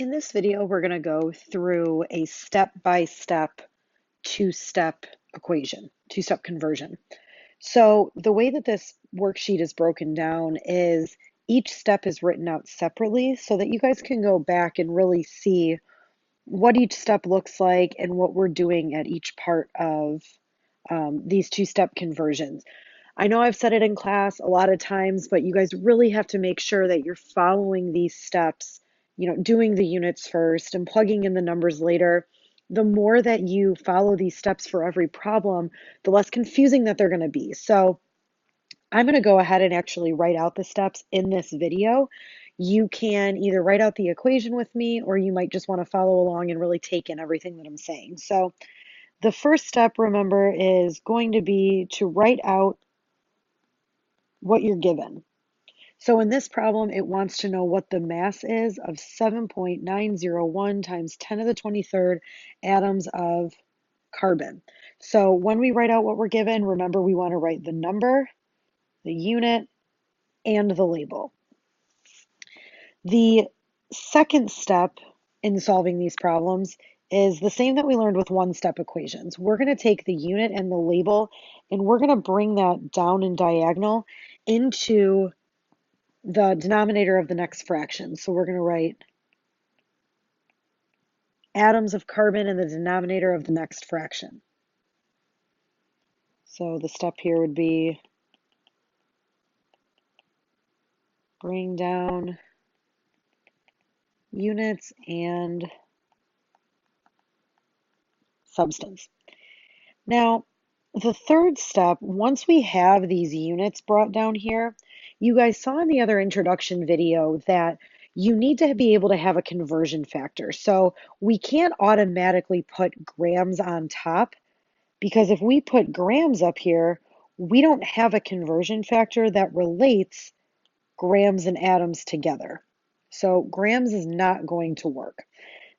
In this video, we're going to go through a step-by-step two-step equation, two-step conversion. So the way that this worksheet is broken down is each step is written out separately so that you guys can go back and really see what each step looks like and what we're doing at each part of these two-step conversions. I know I've said it in class a lot of times, but you guys really have to make sure that you're following these steps, doing the units first and plugging in the numbers later. The more that you follow these steps for every problem, the less confusing that they're going to be. So I'm going to go ahead and actually write out the steps in this video. You can either write out the equation with me, or you might just want to follow along and really take in everything that I'm saying. So the first step, remember, is going to be to write out what you're given. So in this problem, it wants to know what the mass is of 7.901 times 10 to the 23rd atoms of carbon. So when we write out what we're given, remember we want to write the number, the unit, and the label. The second step in solving these problems is the same that we learned with one-step equations. We're going to take the unit and the label, and we're going to bring that down in diagonal into the denominator of the next fraction. So we're going to write atoms of carbon in the denominator of the next fraction. So the step here would be bring down units and substance. Now, the third step, once we have these units brought down here, you guys saw in the other introduction video that you need to be able to have a conversion factor. So we can't automatically put grams on top, because if we put grams up here, we don't have a conversion factor that relates grams and atoms together. So grams is not going to work.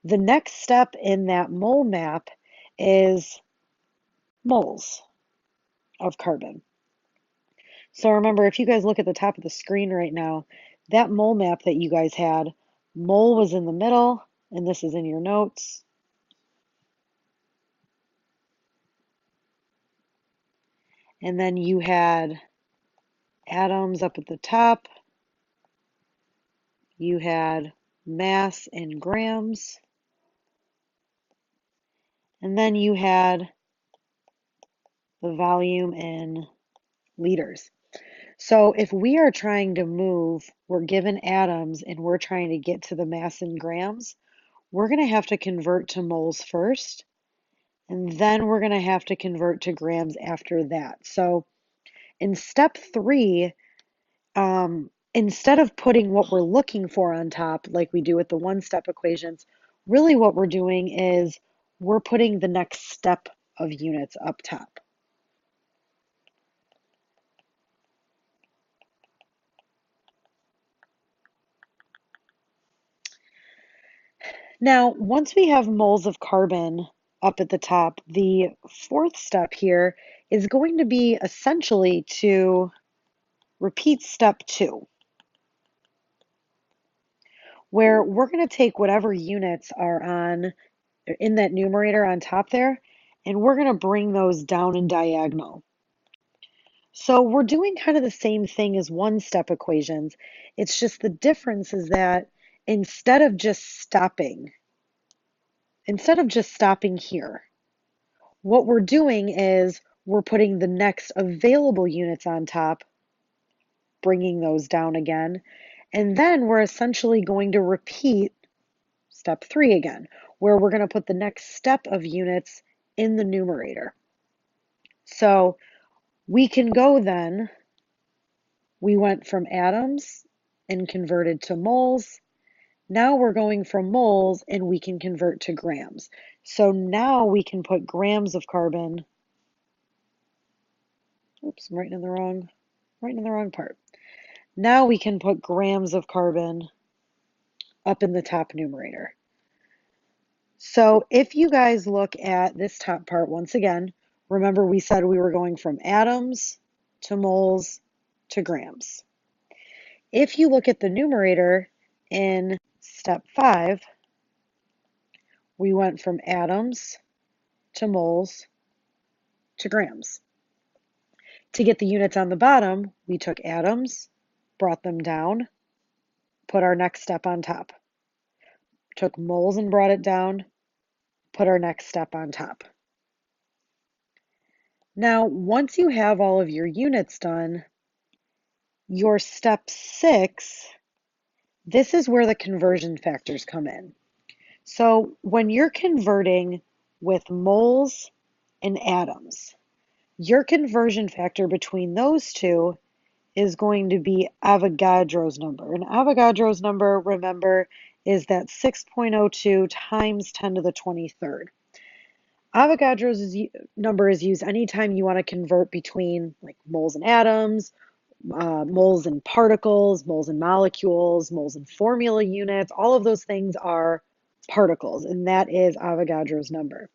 The next step in that mole map is moles of carbon. So remember, if you guys look at the top of the screen right now, that mole map that you guys had, mole was in the middle, and this is in your notes. And then you had atoms up at the top. You had mass in grams. And then you had the volume in liters. So if we are trying to move, we're given atoms and we're trying to get to the mass in grams, we're going to have to convert to moles first, and then we're going to have to convert to grams after that. So in step 3, instead of putting what we're looking for on top, like we do with the one-step equations, really what we're doing is we're putting the next step of units up top. Now, once we have moles of carbon up at the top, the fourth step here is going to be essentially to repeat step 2, where we're going to take whatever units are on in that numerator on top there, and we're going to bring those down in diagonal. So we're doing kind of the same thing as one-step equations. It's just the difference is that instead of just stopping here, what we're doing is we're putting the next available units on top, bringing those down again, and then we're essentially going to repeat step 3 again, where we're going to put the next step of units in the numerator. So we can go then, we went from atoms and converted to moles. Now we're going from moles and we can convert to grams. So now we can put grams of carbon. Oops, I'm writing in the wrong part. Now we can put grams of carbon up in the top numerator. So if you guys look at this top part once again, remember we said we were going from atoms to moles to grams. If you look at the numerator in step 5, we went from atoms to moles to grams. To get the units on the bottom, we took atoms, brought them down, put our next step on top. Took moles and brought it down, put our next step on top. Now, once you have all of your units done, your step 6, this is where the conversion factors come in. So when you're converting with moles and atoms, your conversion factor between those two is going to be Avogadro's number. And Avogadro's number, remember, is that 6.02 times 10 to the 23rd. Avogadro's number is used anytime you want to convert between like moles and atoms, moles and particles, moles and molecules, moles and formula units. All of those things are particles, and that is Avogadro's number.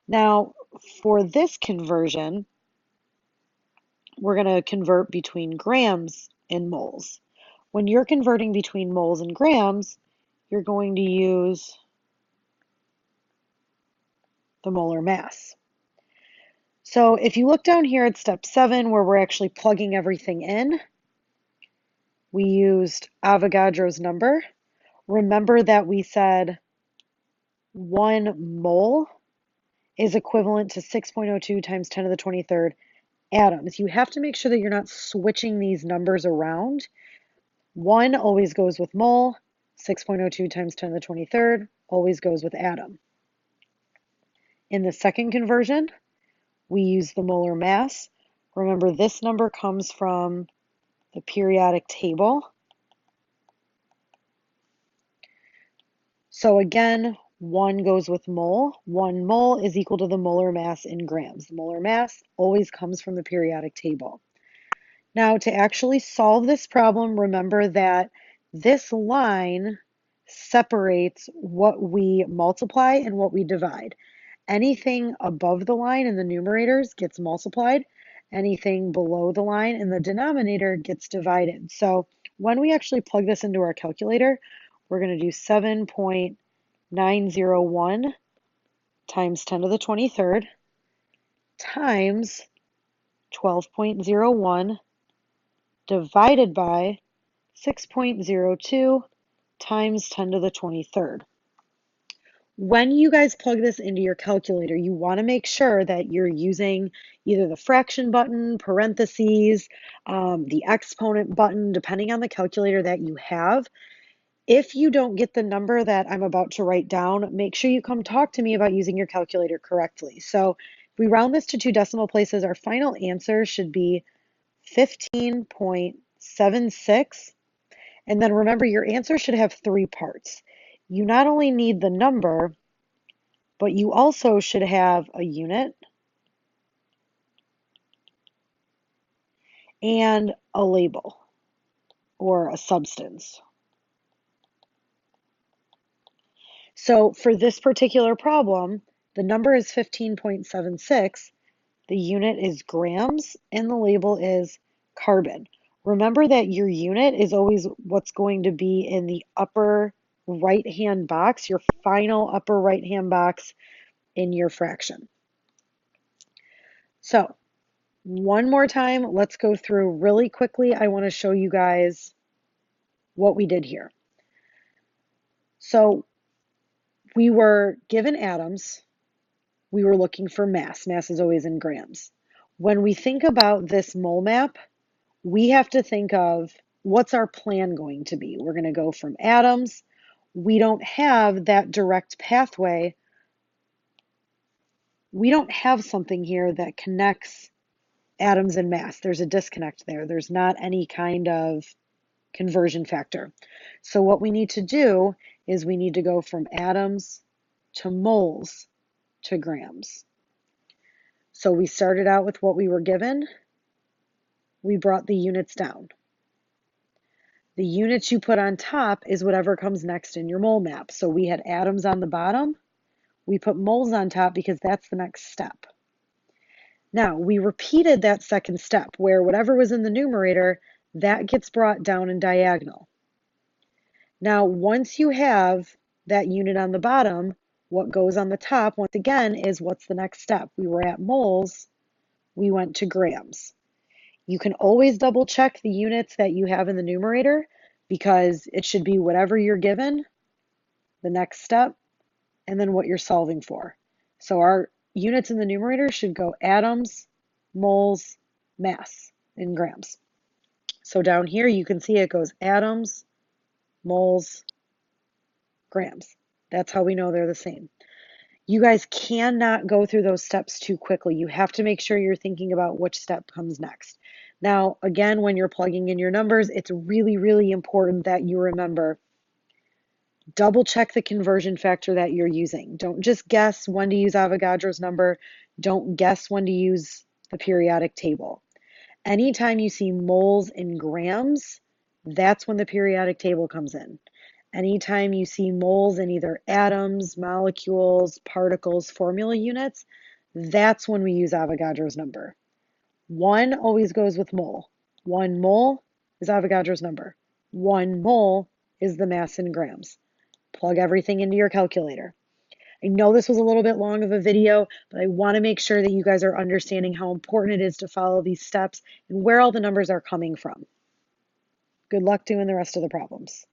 Now, for this conversion, we're going to convert between grams and moles. When you're converting between moles and grams, you're going to use the molar mass. So if you look down here at step 7, where we're actually plugging everything in, we used Avogadro's number. Remember that we said 1 mole is equivalent to 6.02 times 10 to the 23rd atoms. You have to make sure that you're not switching these numbers around. 1 always goes with mole, 6.02 times 10 to the 23rd always goes with atom. In the second conversion, we use the molar mass. Remember, this number comes from the periodic table. So again, 1 goes with mole. 1 mole is equal to the molar mass in grams. The molar mass always comes from the periodic table. Now, to actually solve this problem, remember that this line separates what we multiply and what we divide. Anything above the line in the numerators gets multiplied. Anything below the line in the denominator gets divided. So when we actually plug this into our calculator, we're going to do 7.901 times 10 to the 23rd times 12.01 divided by 6.02 times 10 to the 23rd. When you guys plug this into your calculator, you want to make sure that you're using either the fraction button, parentheses, the exponent button, depending on the calculator that you have. If you don't get the number that I'm about to write down, make sure you come talk to me about using your calculator correctly. So if we round this to 2 decimal places, our final answer should be 15.76. And then remember, your answer should have 3 parts. You not only need the number, but you also should have a unit and a label or a substance. So for this particular problem, the number is 15.76, the unit is grams, and the label is carbon. Remember that your unit is always what's going to be in the upper right-hand box, your final upper right-hand box in your fraction. So one more time, let's go through really quickly. I want to show you guys what we did here. So we were given atoms. We were looking for mass. Mass is always in grams. When we think about this mole map, we have to think of what's our plan going to be. We're going to go from atoms. We don't have that direct pathway. We don't have something here that connects atoms and mass. There's a disconnect there. There's not any kind of conversion factor. So what we need to do is we need to go from atoms to moles to grams. So we started out with what we were given. We brought the units down. The units you put on top is whatever comes next in your mole map. So we had atoms on the bottom. We put moles on top because that's the next step. Now, we repeated that second step where whatever was in the numerator, that gets brought down in diagonal. Now, once you have that unit on the bottom, What goes on the top, once again, is what's the next step? We were at moles, we went to grams. You can always double check the units that you have in the numerator because it should be whatever you're given, the next step, and then what you're solving for. So our units in the numerator should go atoms, moles, mass in grams. So down here you can see it goes atoms, moles, grams. That's how we know they're the same. You guys cannot go through those steps too quickly. You have to make sure you're thinking about which step comes next. Now, again, when you're plugging in your numbers, it's really, really important that you remember double check the conversion factor that you're using. Don't just guess when to use Avogadro's number. Don't guess when to use the periodic table. Anytime you see moles in grams, that's when the periodic table comes in. Anytime you see moles in either atoms, molecules, particles, formula units, that's when we use Avogadro's number. One always goes with mole. 1 mole is Avogadro's number. 1 mole is the mass in grams. Plug everything into your calculator. I know this was a little bit long of a video, but I want to make sure that you guys are understanding how important it is to follow these steps and where all the numbers are coming from. Good luck doing the rest of the problems.